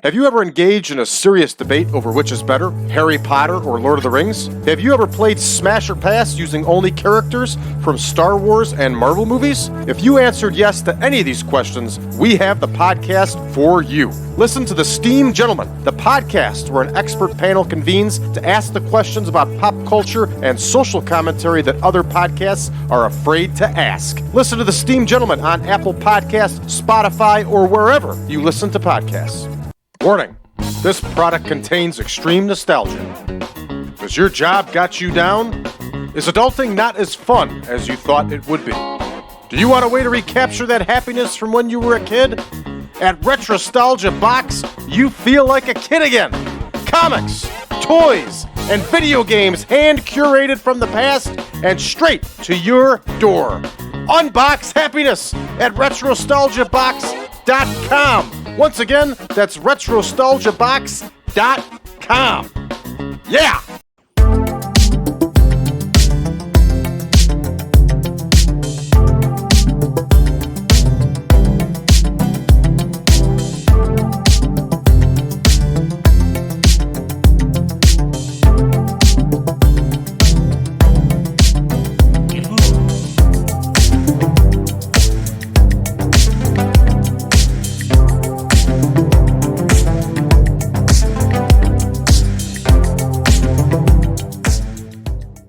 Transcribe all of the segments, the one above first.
Have you ever engaged in a serious debate over which is better, Harry Potter or Lord of the Rings? Have you ever played Smash or Pass using only characters from Star Wars and Marvel movies? If you answered yes to any of these questions, we have the podcast for you. Listen to the Steam Gentlemen, the podcast where an expert panel convenes to ask the questions about pop culture and social commentary that other podcasts are afraid to ask. Listen to the Steam Gentlemen on Apple Podcasts, Spotify, or wherever you listen to podcasts. Warning, this product contains extreme nostalgia. Has your job got you down? Is adulting not as fun as you thought it would be? Do you want a way to recapture that happiness from when you were a kid? At Retrostalgia Box, you feel like a kid again. Comics, toys, and video games hand-curated from the past and straight to your door. Unbox happiness at retrostalgiabox.com. Once again, that's retrostalgiabox.com. Yeah!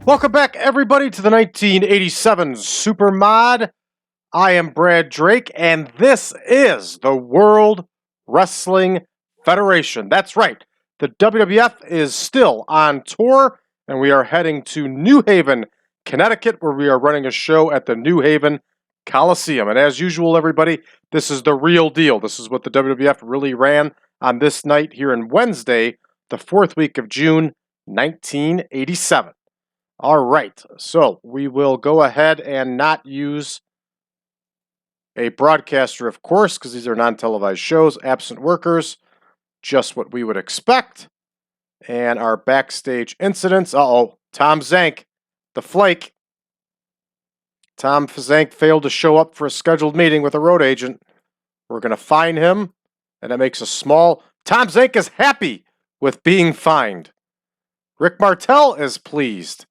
Welcome back, everybody, to the 1987 Super Mod. I am Brad Drake, and this is the World Wrestling Federation. That's right. The WWF is still on tour, and we are heading to New Haven, Connecticut, where we are running a show at the New Haven Coliseum. And as usual, everybody, this is the real deal. This is what the WWF really ran on this night here on Wednesday, the 4th week of June, 1987. All right, so we will go ahead and not use a broadcaster, of course, because these are non-televised shows, absent workers, just what we would expect. And our backstage incidents. Uh-oh, Tom Zank, the flake. Tom Zank failed to show up for a scheduled meeting with a road agent. We're going to fine him, and it makes a small... Tom Zank is happy with being fined. Rick Martel is pleased.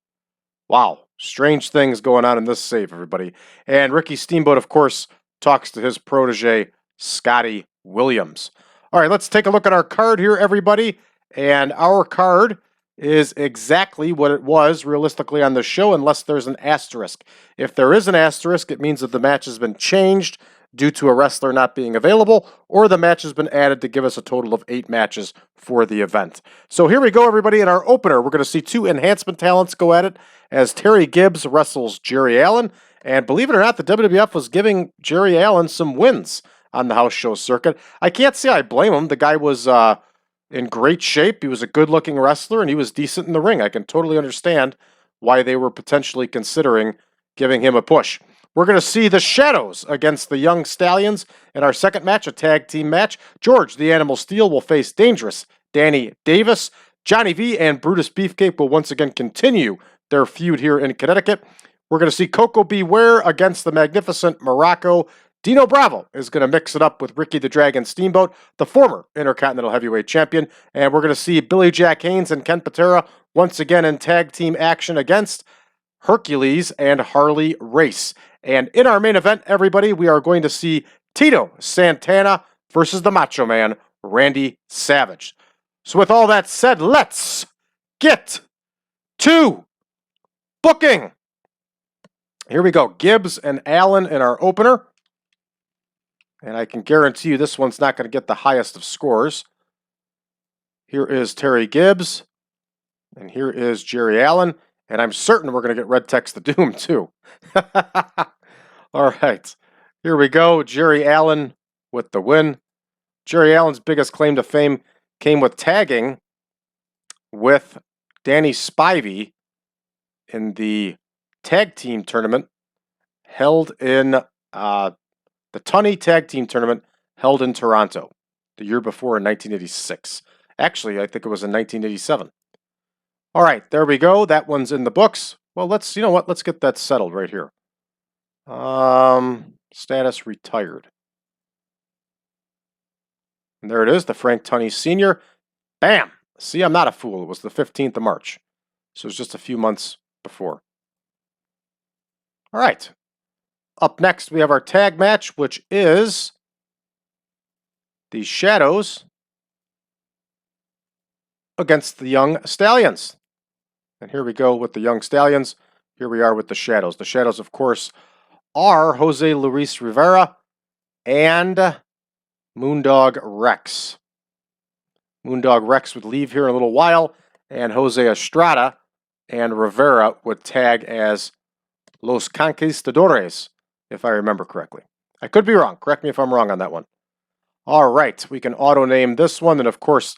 Wow, strange things going on in this save, everybody. And Ricky Steamboat, of course, talks to his protege, Scotty Williams. All right, let's take a look at our card here, everybody. And our card is exactly what it was realistically on the show, unless there's an asterisk. If there is an asterisk, it means that the match has been changed due to a wrestler not being available, or the match has been added to give us a total of 8 matches for the event. So here we go, everybody. In our opener, we're going to see 2 enhancement talents go at it as Terry Gibbs wrestles Jerry Allen. And believe it or not, the WWF was giving Jerry Allen some wins on the house show circuit. I can't say I blame him. The guy was in great shape. He was a good-looking wrestler, and he was decent in the ring. I can totally understand why they were potentially considering giving him a push. We're going to see the Shadows against the Young Stallions in our second match, a tag team match. George, the Animal Steele, will face Dangerous Danny Davis. Johnny V and Brutus Beefcake will once again continue their feud here in Connecticut. We're going to see Koko Ware against the magnificent Muraco. Dino Bravo is going to mix it up with Ricky the Dragon Steamboat, the former Intercontinental Heavyweight Champion. And we're going to see Billy Jack Haynes and Ken Patera once again in tag team action against Hercules and Harley Race. And in our main event, everybody, we are going to see Tito Santana versus the Macho Man, Randy Savage. So with all that said, let's get to booking. Here we go. Gibbs and Allen in our opener. And I can guarantee you this one's not going to get the highest of scores. Here is Terry Gibbs. And here is Jerry Allen. And I'm certain we're going to get Red Text the Doom, too. All right. Here we go. Jerry Allen with the win. Jerry Allen's biggest claim to fame came with tagging with Danny Spivey in the tag team tournament held in the Tunney Tag Team Tournament held in Toronto the year before in 1986. Actually, I think it was in 1987. All right, there we go. That one's in the books. Well, let's, you know what? Let's get that settled right here. Status retired. And there it is, the Frank Tunney Sr. Bam! See, I'm not a fool. It was the 15th of March. So it was just a few months before. All right. Up next, we have our tag match, which is the Shadows against the Young Stallions. And here we go with the Young Stallions. Here we are with the Shadows. The Shadows, of course, are Jose Luis Rivera and Moondog Rex. Moondog Rex would leave here in a little while, and Jose Estrada and Rivera would tag as Los Conquistadores, if I remember correctly. I could be wrong. Correct me if I'm wrong on that one. All right, we can auto-name this one, and of course,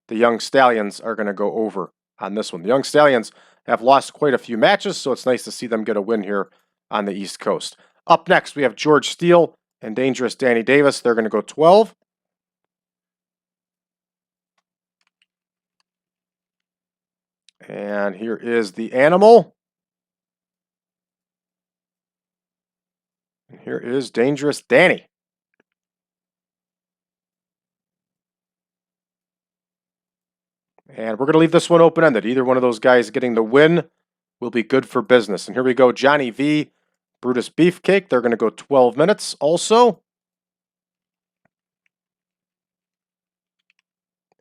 the Young Stallions are going to go over on this one. The Young Stallions have lost quite a few matches, so it's nice to see them get a win here on the East Coast. Up next, we have George Steele and Dangerous Danny Davis. They're going to go 12. And here is the Animal. And here is Dangerous Danny. And we're going to leave this one open-ended. Either one of those guys getting the win will be good for business. And here we go, Johnny V, Brutus Beefcake. They're going to go 12 minutes also.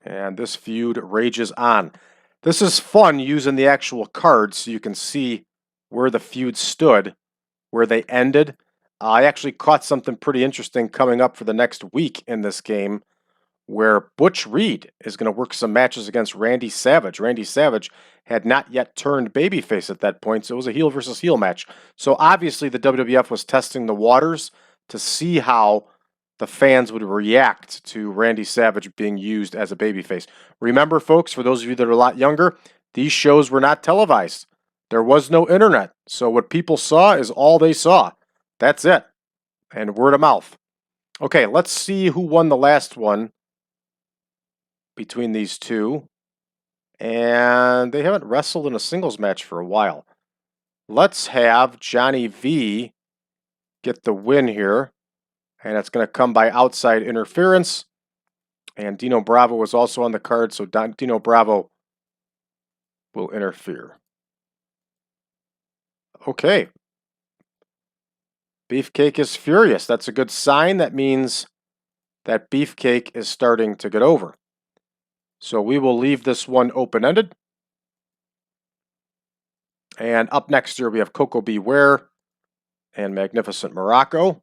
And this feud rages on. This is fun using the actual cards so you can see where the feud stood, where they ended. I actually caught something pretty interesting coming up for the next week in this game, where Butch Reed is going to work some matches against Randy Savage. Randy Savage had not yet turned babyface at that point, so it was a heel versus heel match. So obviously the WWF was testing the waters to see how the fans would react to Randy Savage being used as a babyface. Remember, folks, for those of you that are a lot younger, these shows were not televised. There was no internet, so what people saw is all they saw. That's it. And word of mouth. Okay, let's see who won the last one between these two. And they haven't wrestled in a singles match for a while. Let's have Johnny V get the win here. And it's going to come by outside interference. And Dino Bravo was also on the card, so Dino Bravo will interfere. Okay. Beefcake is furious. That's a good sign. That means that Beefcake is starting to get over. So we will leave this one open-ended. And up next here we have Koko Ware and Magnificent Muraco.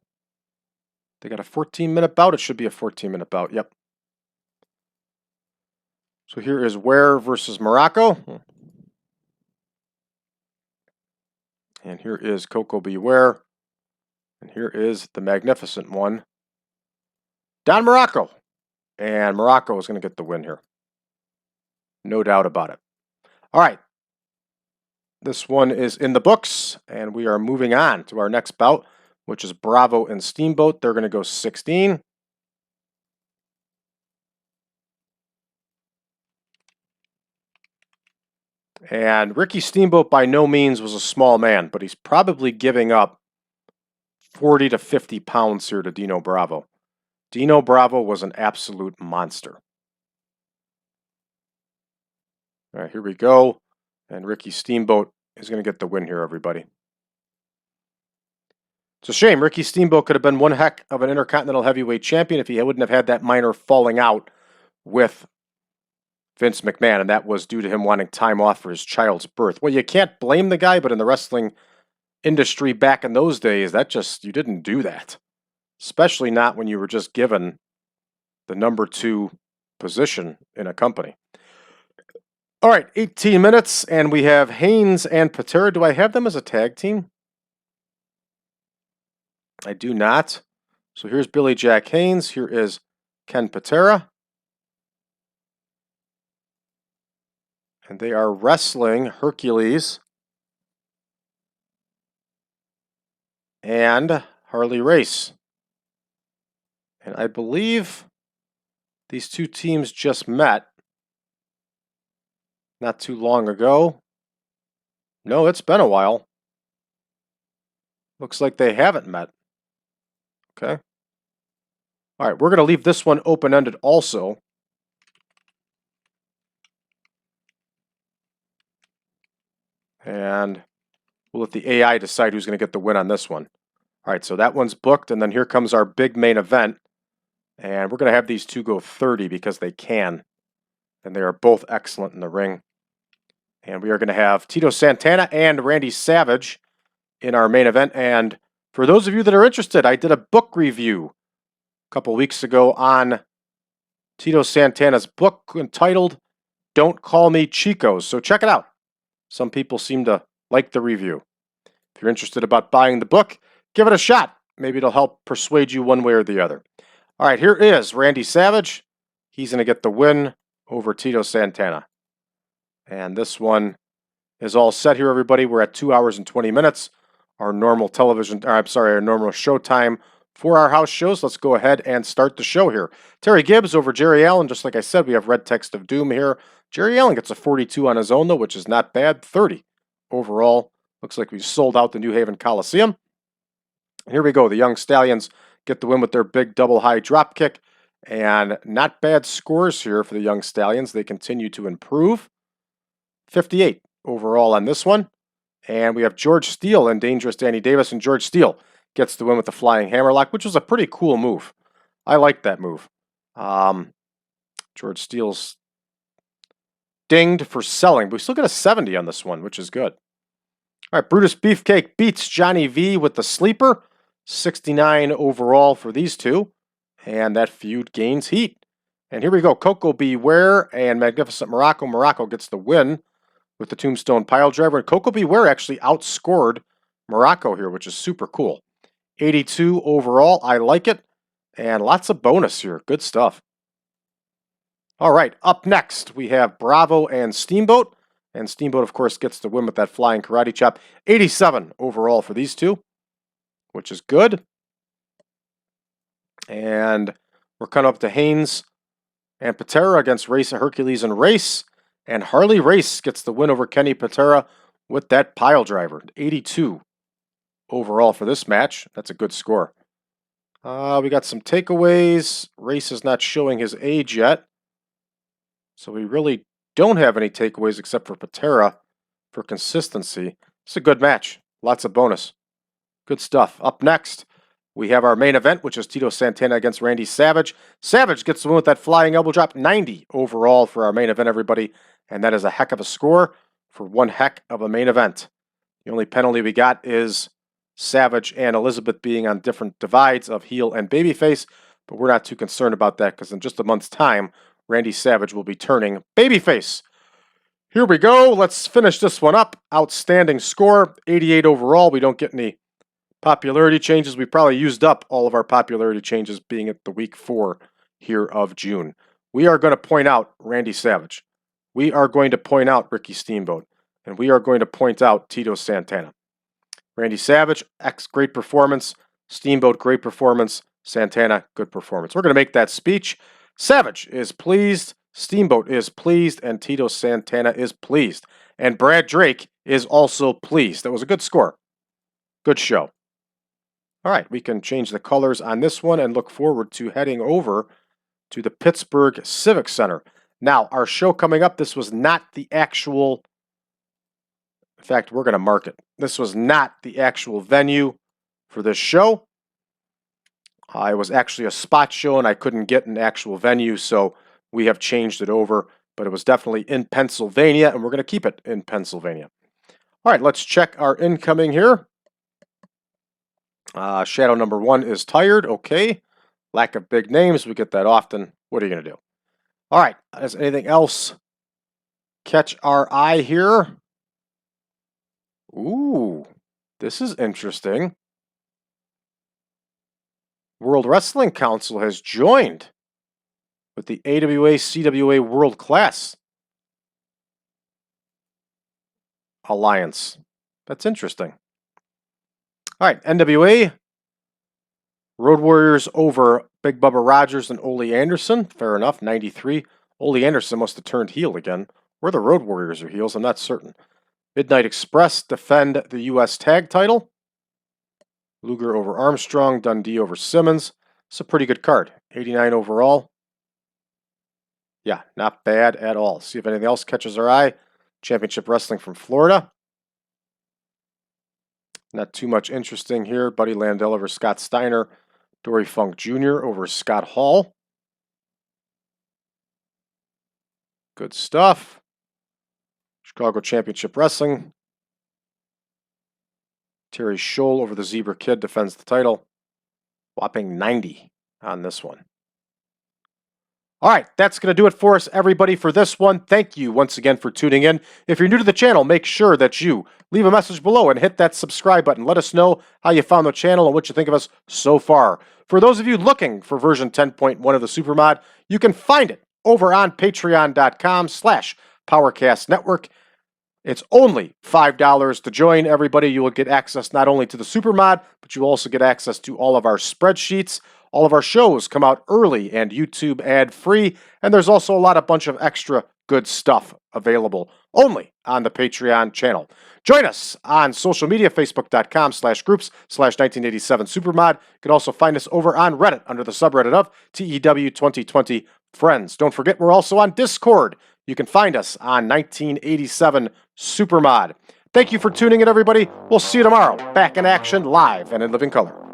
They got a 14-minute bout. It should be a 14-minute bout. Yep. So here is Ware versus Muraco. And here is Koko Ware. And here is the magnificent one, Don Muraco. And Muraco is going to get the win here. No doubt about it. All right. This one is in the books, and we are moving on to our next bout, which is Bravo and Steamboat. They're going to go 16. And Ricky Steamboat by no means was a small man, but he's probably giving up 40 to 50 pounds here to Dino Bravo. Dino Bravo was an absolute monster. All right, here we go. And Ricky Steamboat is going to get the win here, everybody. It's a shame. Ricky Steamboat could have been one heck of an Intercontinental Heavyweight Champion if he wouldn't have had that minor falling out with Vince McMahon, and that was due to him wanting time off for his child's birth. Well, you can't blame the guy, but in the wrestling industry back in those days, you didn't do that. Especially not when you were just given the number 2 position in a company. All right, 18 minutes, and we have Haynes and Patera. Do I have them as a tag team? I do not. So here's Billy Jack Haynes. Here is Ken Patera. And they are wrestling Hercules and Harley Race. And I believe these two teams just met not too long ago. No, it's been a while. Looks like they haven't met. Okay. All right, we're going to leave this one open-ended also. And we'll let the AI decide who's going to get the win on this one. All right, so that one's booked, and then here comes our big main event. And we're going to have these two go 30 because they can. And they are both excellent in the ring. And we are going to have Tito Santana and Randy Savage in our main event. And for those of you that are interested, I did a book review a couple weeks ago on Tito Santana's book entitled Don't Call Me Chico. So check it out. Some people seem to like the review. If you're interested about buying the book, give it a shot. Maybe it'll help persuade you one way or the other. All right, here is Randy Savage. He's going to get the win over Tito Santana. And this one is all set here, everybody. We're at 2 hours and 20 minutes. Our normal our normal show time for our house shows. Let's go ahead and start the show here. Terry Gibbs over Jerry Allen. Just like I said, we have Red Text of Doom here. Jerry Allen gets a 42 on his own, though, which is not bad. 30 overall. Looks like we've sold out the New Haven Coliseum. Here we go. The Young Stallions get the win with their big double high drop kick. And not bad scores here for the Young Stallions. They continue to improve. 58 overall on this one. And we have George Steele and Dangerous Danny Davis. And George Steele gets the win with the flying hammerlock, which was a pretty cool move. I like that move. George Steele's dinged for selling, but we still get a 70 on this one, which is good. All right, Brutus Beefcake beats Johnny V with the sleeper. 69 overall for these two. And that feud gains heat. And here we go. Koko B. Ware and Magnificent Muraco. Muraco gets the win with the Tombstone Pile Driver. And Koko B. Ware actually outscored Muraco here, which is super cool. 82 overall. I like it. And lots of bonus here. Good stuff. All right, up next, we have Bravo and Steamboat. And Steamboat, of course, gets the win with that flying karate chop. 87 overall for these two, which is good. And we're coming up to Haynes and Patera against Hercules and Race. And Harley Race gets the win over Kenny Patera with that pile driver. 82 overall for this match. That's a good score. We got some takeaways. Race is not showing his age yet. So we really don't have any takeaways except for Patera for consistency. It's a good match. Lots of bonus. Good stuff. Up next, we have our main event, which is Tito Santana against Randy Savage. Savage gets the win with that flying elbow drop. 90 overall for our main event, everybody. And that is a heck of a score for one heck of a main event. The only penalty we got is Savage and Elizabeth being on different divides of heel and babyface. But we're not too concerned about that because in just a month's time, Randy Savage will be turning babyface. Here we go. Let's finish this one up. Outstanding score. 88 overall. We don't get any popularity changes. We probably used up all of our popularity changes being at the week 4 here of June. We are going to point out Randy Savage. We are going to point out Ricky Steamboat. And we are going to point out Tito Santana. Randy Savage, great performance. Steamboat, great performance. Santana, good performance. We're going to make that speech. Savage is pleased, Steamboat is pleased, and Tito Santana is pleased. And Brad Drake is also pleased. That was a good score. Good show. All right, we can change the colors on this one and look forward to heading over to the Pittsburgh Civic Center. Now, our show coming up, this was not the actual, in fact, we're going to mark it. This was not the actual venue for this show. It was actually a spot show, and I couldn't get an actual venue, so we have changed it over. But it was definitely in Pennsylvania, and we're going to keep it in Pennsylvania. All right, let's check our incoming here. Shadow number 1 is tired. Okay. Lack of big names. We get that often. What are you going to do? All right. Does anything else catch our eye here? Ooh, this is interesting. World Wrestling Council has joined with the AWA CWA World Class Alliance. That's interesting. All right, NWA, Road Warriors over Big Bubba Rogers and Ole Anderson. Fair enough, 93. Ole Anderson must have turned heel again. Or the Road Warriors are heels, I'm not certain. Midnight Express defend the U.S. Tag title. Luger over Armstrong, Dundee over Simmons. It's a pretty good card. 89 overall. Yeah, not bad at all. See if anything else catches our eye. Championship Wrestling from Florida. Not too much interesting here. Buddy Landell over Scott Steiner. Dory Funk Jr. over Scott Hall. Good stuff. Chicago Championship Wrestling. Terry Scholl over the Zebra Kid defends the title. Whopping 90 on this one. All right, that's going to do it for us, everybody, for this one. Thank you once again for tuning in. If you're new to the channel, make sure that you leave a message below and hit that subscribe button. Let us know how you found the channel and what you think of us so far. For those of you looking for version 10.1 of the Supermod, you can find it over on patreon.com/PowerCast Network. It's only $5 to join, everybody. You will get access not only to the Supermod, but you will also get access to all of our spreadsheets. All of our shows come out early and YouTube ad-free, and there's also a bunch of extra good stuff available only on the Patreon channel. Join us on social media, facebook.com/groups/1987Supermod. You can also find us over on Reddit under the subreddit of TEW 2020 Friends. Don't forget, we're also on Discord. You can find us on 1987 Supermod. Thank you for tuning in, everybody. We'll see you tomorrow, back in action, live and in living color.